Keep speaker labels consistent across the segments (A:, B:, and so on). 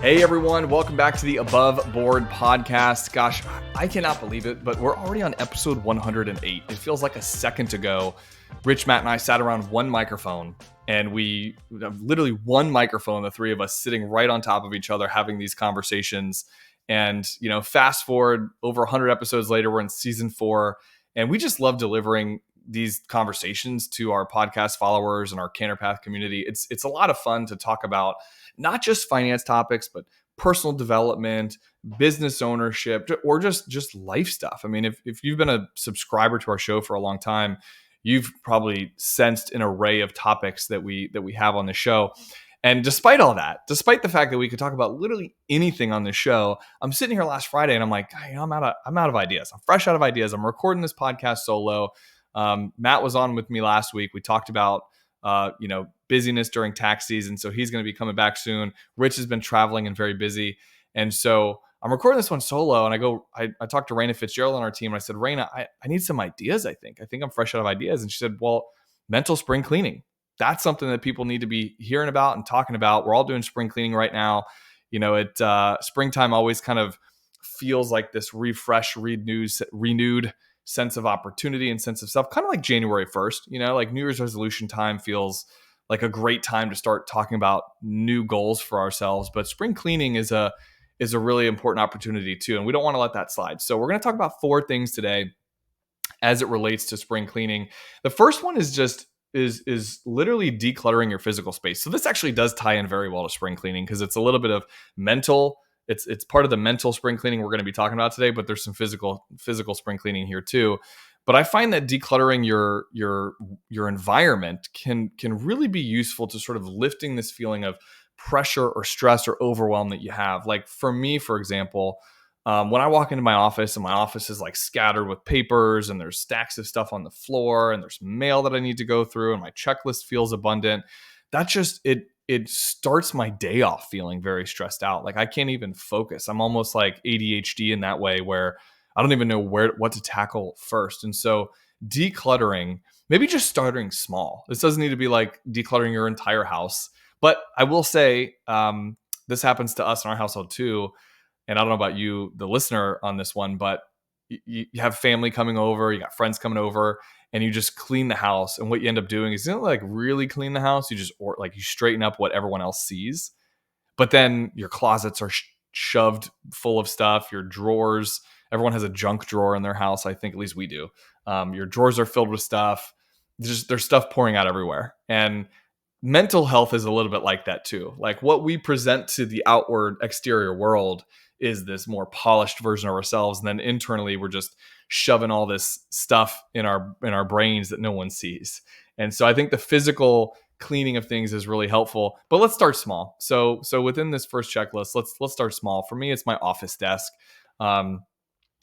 A: Hey everyone, welcome back to the Above Board podcast. Gosh, I cannot believe it, but we're already on episode 108. It feels like a second ago. Rich, Matt, and I sat around one microphone, and we literally one microphone, the three of us sitting right on top of each other having these conversations. And, fast forward over 100 episodes later, we're in season 4, and we just love delivering these conversations to our podcast followers and our Canter Path community. It's a lot of fun to talk about not just finance topics, but personal development, business ownership, or just life stuff. I mean, if you've been a subscriber to our show for a long time, you've probably sensed an array of topics that we have on the show. And despite all that, despite the fact that we could talk about literally anything on the show, I'm sitting here last Friday and I'm like, hey, I'm out of ideas. I'm fresh out of ideas. I'm recording this podcast solo. Matt was on with me last week. We talked about busyness during tax season. So he's going to be coming back soon. Rich has been traveling and very busy. And so I'm recording this one solo. And I talked to Raina Fitzgerald on our team. And I said, Raina, I need some ideas. I think I'm fresh out of ideas. And she said, well, mental spring cleaning. That's something that people need to be hearing about and talking about. We're all doing spring cleaning right now. Springtime always kind of feels like this refresh, renewed sense of opportunity and sense of self, kind of like January 1st, like New Year's resolution time feels like a great time to start talking about new goals for ourselves. But spring cleaning is a really important opportunity too. And we don't want to let that slide. So we're going to talk about 4 things today as it relates to spring cleaning. The first one is literally decluttering your physical space. So this actually does tie in very well to spring cleaning because it's a little bit of mental. It's part of the mental spring cleaning we're going to be talking about today, but there's some physical spring cleaning here too. But I find that decluttering your environment can really be useful to sort of lifting this feeling of pressure or stress or overwhelm that you have. Like for me, for example, when I walk into my office and my office is like scattered with papers and there's stacks of stuff on the floor and there's mail that I need to go through and my checklist feels abundant, that just it starts my day off feeling very stressed out. Like I can't even focus. I'm almost like ADHD in that way where I don't even know what to tackle first. And so decluttering, maybe just starting small. This doesn't need to be like decluttering your entire house. But I will say this happens to us in our household too. And I don't know about you, the listener on this one, but you have family coming over, you got friends coming over, and you just clean the house. And what you end up doing is you don't like really clean the house. You you straighten up what everyone else sees. But then your closets are shoved full of stuff. Your drawers, everyone has a junk drawer in their house. I think at least we do. Your drawers are filled with stuff. There's stuff pouring out everywhere. And mental health is a little bit like that too. Like what we present to the outward exterior world is this more polished version of ourselves. And then internally, we're just shoving all this stuff in our brains that no one sees. And so I think the physical cleaning of things is really helpful, but let's start small. So within this first checklist, let's start small. For me, it's my office desk.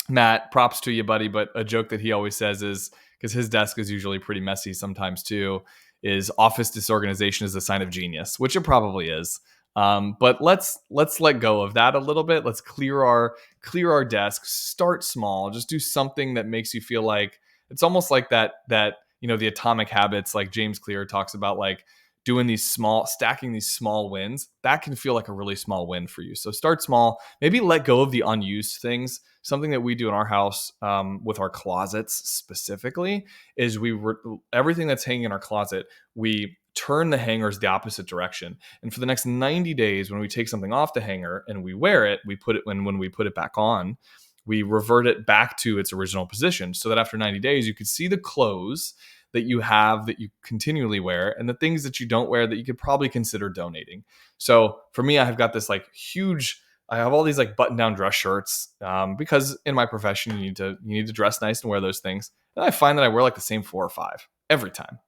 A: Matt, props to you, buddy. But a joke that he always says is, because his desk is usually pretty messy sometimes too, is office disorganization is a sign of genius, which it probably is. But let's let go of that a little bit. Let's clear our desk, start small, just do something that makes you feel like it's almost like that, the atomic habits, like James Clear talks about, like stacking these small wins. That can feel like a really small win for you. So start small, maybe let go of the unused things. Something that we do in our house with our closets specifically is everything that's hanging in our closet, we turn the hangers the opposite direction. And for the next 90 days, when we take something off the hanger and we wear it, when we put it back on, we revert it back to its original position so that after 90 days, you could see the clothes that you have that you continually wear and the things that you don't wear that you could probably consider donating. So for me, I have got this I have all these like button down dress shirts because in my profession, you need to dress nice and wear those things. And I find that I wear like the same 4 or 5 every time.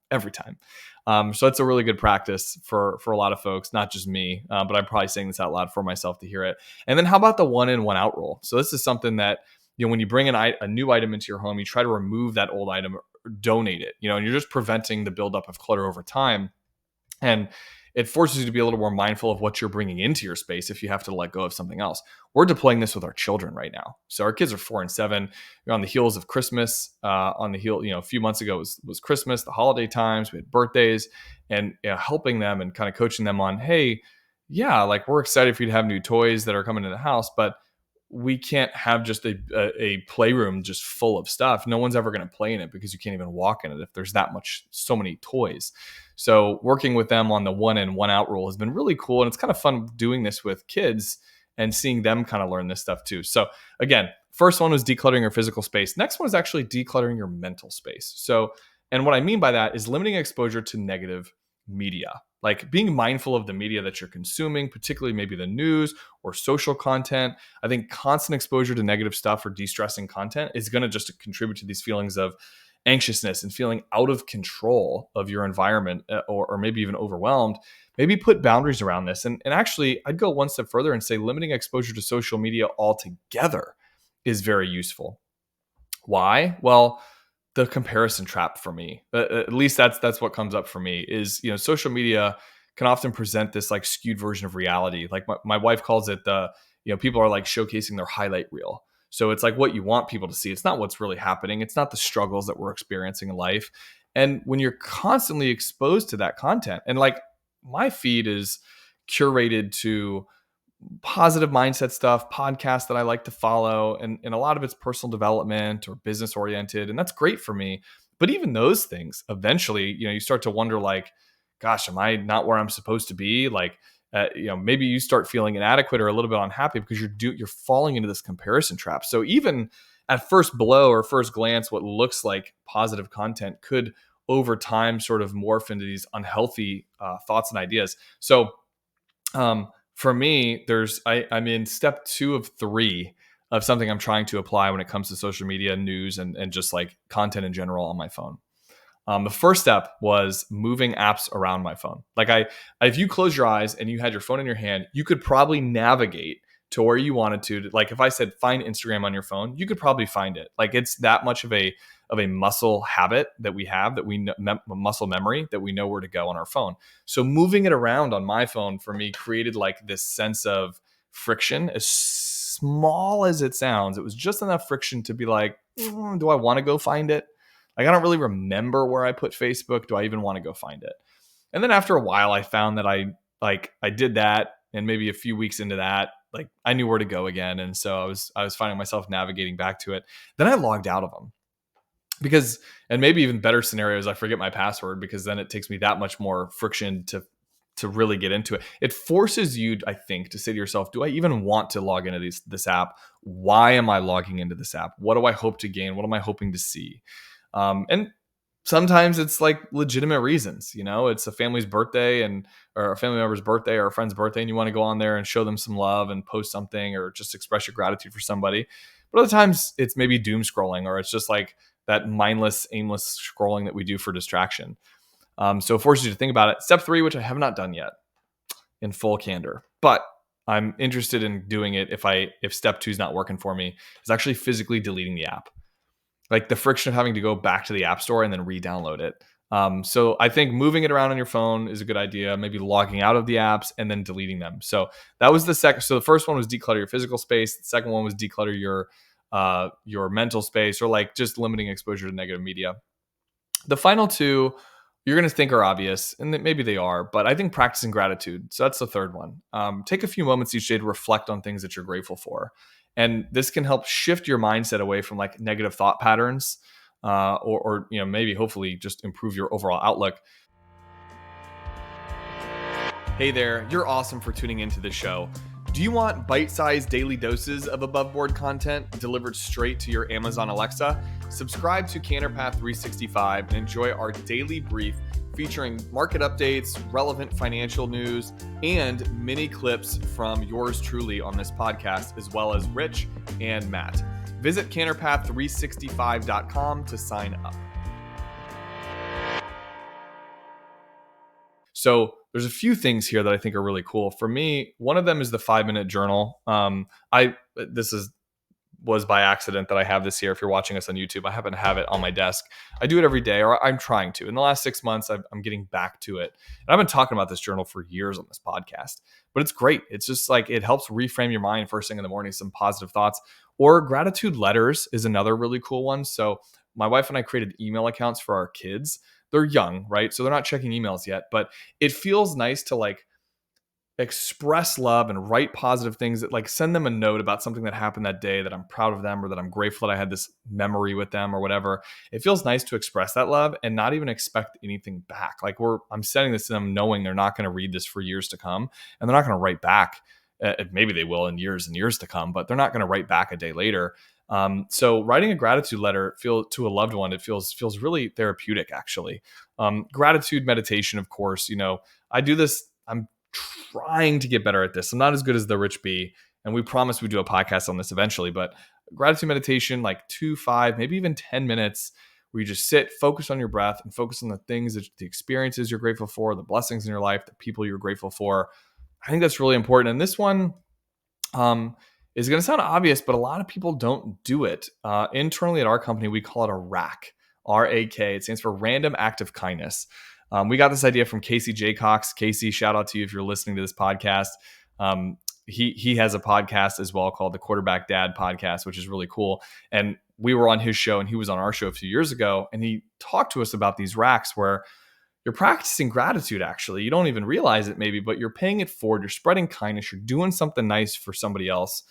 A: So it's a really good practice for a lot of folks, not just me, but I'm probably saying this out loud for myself to hear it. And then how about the 1 in, 1 out rule? So this is something that, when you bring a new item into your home, you try to remove that old item, or donate it, and you're just preventing the buildup of clutter over time. And it forces you to be a little more mindful of what you're bringing into your space if you have to let go of something else. We're deploying this with our children right now. So our kids are 4 and 7. We're on the heels of Christmas. A few months ago was Christmas, the holiday times. We had birthdays, and helping them and kind of coaching them on, hey, yeah, like we're excited for you to have new toys that are coming to the house, but we can't have just a playroom just full of stuff. No one's ever going to play in it because you can't even walk in it if there's that much, so many toys. So working with them on the one in, one out rule has been really cool. And it's kind of fun doing this with kids and seeing them kind of learn this stuff too. So again, first one was decluttering your physical space. Next one is actually decluttering your mental space. So, and what I mean by that is limiting exposure to negative media, like being mindful of the media that you're consuming, particularly maybe the news or social content. I think constant exposure to negative stuff or de-stressing content is going to just contribute to these feelings of anxiousness and feeling out of control of your environment, or maybe even overwhelmed. Maybe put boundaries around this. And actually, I'd go one step further and say limiting exposure to social media altogether is very useful. Why? Well, the comparison trap for me, at least that's what comes up for me, is social media can often present this like skewed version of reality. Like my wife calls it the people are like showcasing their highlight reel. So it's like what you want people to see. It's not what's really happening. It's not the struggles that we're experiencing in life. And when you're constantly exposed to that content, and like my feed is curated to positive mindset stuff, podcasts that I like to follow, and a lot of it's personal development or business oriented, and that's great for me. But even those things, eventually, you start to wonder, like, gosh, am I not where I'm supposed to be? Like, maybe you start feeling inadequate or a little bit unhappy because you're falling into this comparison trap. So even at first blow or first glance, what looks like positive content could over time sort of morph into these unhealthy thoughts and ideas. So for me, I'm in step 2 of 3 of something I'm trying to apply when it comes to social media, news, and just like content in general on my phone. The first step was moving apps around my phone. Like if you close your eyes and you had your phone in your hand, you could probably navigate to where you wanted to. Like if I said find Instagram on your phone, you could probably find it. Like it's that much of a muscle habit that we have, that we know, muscle memory, that we know where to go on our phone. So moving it around on my phone for me created like this sense of friction, as small as it sounds. It was just enough friction to be like, do I want to go find it? Like, I don't really remember where I put Facebook. Do I even want to go find it? And then after a while, I found that I did that, and maybe a few weeks into that, like I knew where to go again. And so I was finding myself navigating back to it. Then I logged out of them because, and maybe even better scenarios, I forget my password, because then it takes me that much more friction to really get into it. It forces you, I think, to say to yourself, do I even want to log into this app? Why am I logging into this app? What do I hope to gain? What am I hoping to see? And sometimes it's like legitimate reasons. It's a family's birthday, or a family member's birthday, or a friend's birthday, and you want to go on there and show them some love and post something, or just express your gratitude for somebody. But other times it's maybe doom scrolling, or it's just like that mindless, aimless scrolling that we do for distraction. So it forces you to think about it. Step 3, which I have not done yet, in full candor, but I'm interested in doing it if step 2 is not working for me, is actually physically deleting the app. Like the friction of having to go back to the app store and then re-download it. So I think moving it around on your phone is a good idea. Maybe logging out of the apps and then deleting them. So that was the second. So the first one was declutter your physical space. The second one was declutter your mental space, or like just limiting exposure to negative media. The final 2, you're going to think are obvious, and maybe they are, but I think practicing gratitude. So that's the third one. Take a few moments each day to reflect on things that you're grateful for. And this can help shift your mindset away from like negative thought patterns, or maybe hopefully just improve your overall outlook. Hey there, you're awesome for tuning into the show. Do you want bite-sized daily doses of above-board content delivered straight to your Amazon Alexa? Subscribe to Canterpath 365 and enjoy our daily brief featuring market updates, relevant financial news, and mini clips from yours truly on this podcast, as well as Rich and Matt. Visit canterpath365.com to sign up. So there's a few things here that I think are really cool. For me, one of them is the 5-minute journal. Was by accident that I have this here. If you're watching us on YouTube, I happen to have it on my desk. I do it every day, or I'm trying to. In the last 6 months, I'm getting back to it. And I've been talking about this journal for years on this podcast, but it's great. It's just like, it helps reframe your mind first thing in the morning, some positive thoughts. Or gratitude letters is another really cool one. So my wife and I created email accounts for our kids. They're young, right? So they're not checking emails yet, but it feels nice to like express love and write positive things, that like send them a note about something that happened that day that I'm proud of them, or that I'm grateful that I had this memory with them or whatever. It feels nice to express that love and not even expect anything back. Like I'm sending this to them knowing they're not going to read this for years to come, and they're not going to write back. Maybe they will in years and years to come, but they're not going to write back a day later. So writing a gratitude letter to a loved one, it feels really therapeutic, actually. Gratitude meditation, of course, I do this. I'm trying to get better at this. I'm not as good as the Rich B, and we promise we do a podcast on this eventually. But gratitude meditation, like 2, 5, maybe even 10 minutes, where you just sit, focus on your breath, and focus on the things, the experiences you're grateful for, the blessings in your life, the people you're grateful for. I think that's really important. And this one is going to sound obvious, but a lot of people don't do it. Internally at our company, we call it a RAK, R-A-K. It stands for Random Act of Kindness. We got this idea from Casey Jaycox. Casey, shout out to you if you're listening to this podcast. He has a podcast as well called the Quarterback Dad Podcast, which is really cool. And we were on his show, and he was on our show a few years ago, and he talked to us about these racks where you're practicing gratitude. Actually, you don't even realize it maybe, but you're paying it forward. You're spreading kindness. You're doing something nice for somebody else.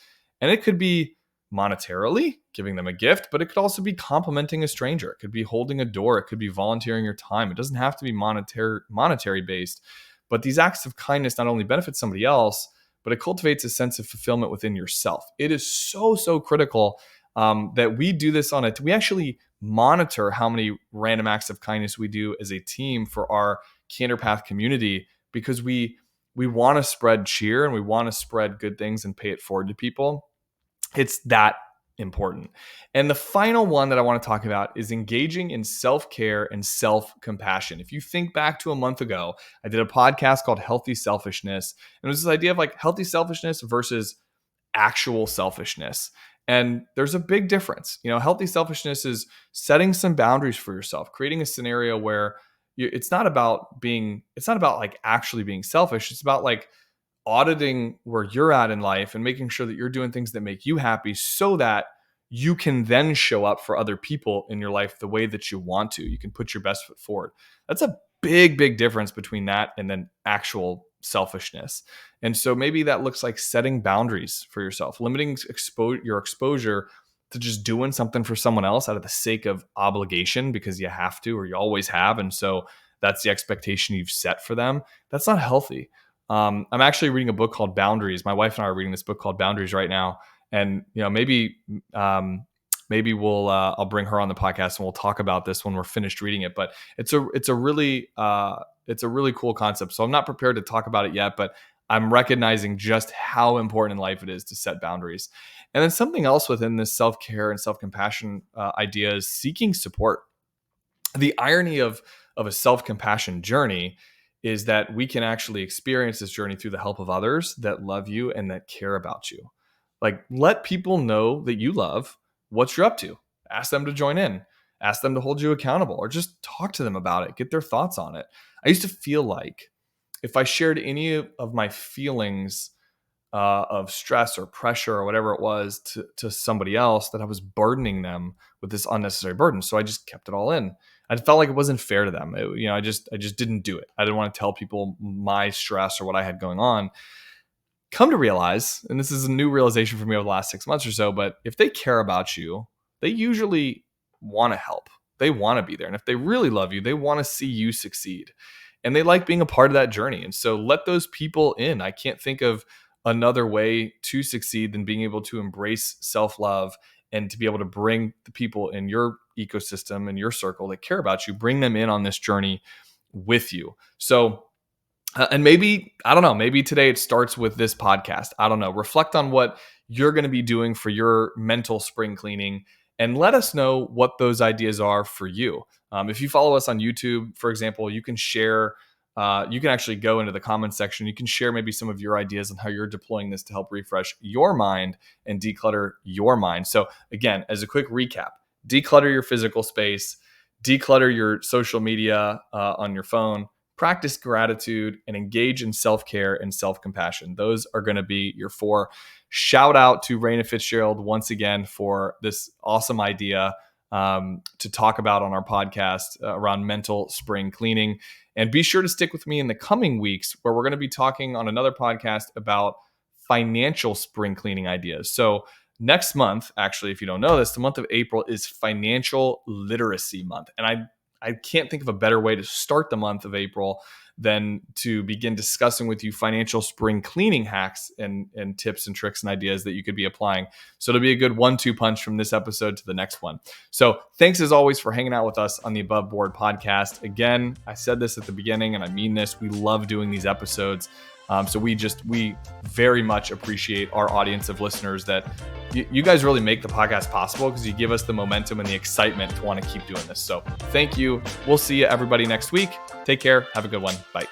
A: And it could be monetarily giving them a gift, but it could also be complimenting a stranger. It could be holding a door. It could be volunteering your time. It doesn't have to be monetary based, but these acts of kindness not only benefit somebody else, but it cultivates a sense of fulfillment within yourself. It is so critical that we do this on it. We actually monitor how many random acts of kindness we do as a team for our Candor Path community, because we want to spread cheer and we want to spread good things and pay it forward to people. It's that important. And the final one that I want to talk about is engaging in self-care and self-compassion. If you think back to a month ago, I did a podcast called Healthy Selfishness. And it was this idea of like healthy selfishness versus actual selfishness. And there's a big difference. Healthy selfishness is setting some boundaries for yourself, creating a scenario where it's not about like actually being selfish. It's about like auditing where you're at in life and making sure that you're doing things that make you happy, so that you can then show up for other people in your life the way that you want to. You can put your best foot forward. That's a big difference between that and then actual selfishness. And so maybe that looks like setting boundaries for yourself, limiting your exposure to just doing something for someone else out of the sake of obligation, because you have to, or you always have. And so that's the expectation you've set for them. That's not healthy. I'm actually reading a book called Boundaries. My wife and I are reading this book called Boundaries right now. And, maybe we'll, I'll bring her on the podcast and we'll talk about this when we're finished reading it. But it's a really cool concept. So I'm not prepared to talk about it yet, but I'm recognizing just how important in life it is to set boundaries. And then something else within this self-care and self-compassion idea is seeking support. The irony of a self-compassion journey is that we can actually experience this journey through the help of others that love you and that care about you. Like, let people know that you love what you're up to. Ask them to join in. Ask them to hold you accountable, or just talk to them about it. Get their thoughts on it. I used to feel like if I shared any of my feelings of stress or pressure or whatever it was to somebody else, that I was burdening them with this unnecessary burden. So I just kept it all in. I felt like it wasn't fair to them. I just didn't do it. I didn't want to tell people my stress or what I had going on. Come to realize, and this is a new realization for me over the last 6 months or so, but if they care about you, they usually want to help. They want to be there. And if they really love you, they want to see you succeed. And they like being a part of that journey. And so let those people in. I can't think of another way to succeed than being able to embrace self-love and to be able to bring the people in your ecosystem and your circle that care about you, bring them in on this journey with you. So, and maybe, I don't know, maybe today it starts with this podcast. I don't know. Reflect on what you're going to be doing for your mental spring cleaning, and let us know what those ideas are for you. If you follow us on YouTube, for example, you can share, you can actually go into the comments section. You can share maybe some of your ideas on how you're deploying this to help refresh your mind and declutter your mind. So again, as a quick recap, declutter your physical space, declutter your social media on your phone, practice gratitude, and engage in self-care and self-compassion. Those are going to be your 4. Shout out to Raina Fitzgerald once again for this awesome idea. to talk about on our podcast around mental spring cleaning. And be sure to stick with me in the coming weeks where we're going to be talking on another podcast about financial spring cleaning ideas. So next month, actually, if you don't know this, the month of April is Financial Literacy Month. And I can't think of a better way to start the month of April than to begin discussing with you financial spring cleaning hacks and tips and tricks and ideas that you could be applying. So it'll be a good 1-2 punch from this episode to the next one. So thanks as always for hanging out with us on the Above Board podcast. Again, I said this at the beginning and I mean this, we love doing these episodes. So we very much appreciate our audience of listeners that you guys really make the podcast possible because you give us the momentum and the excitement to want to keep doing this. So thank you. We'll see you everybody next week. Take care. Have a good one. Bye.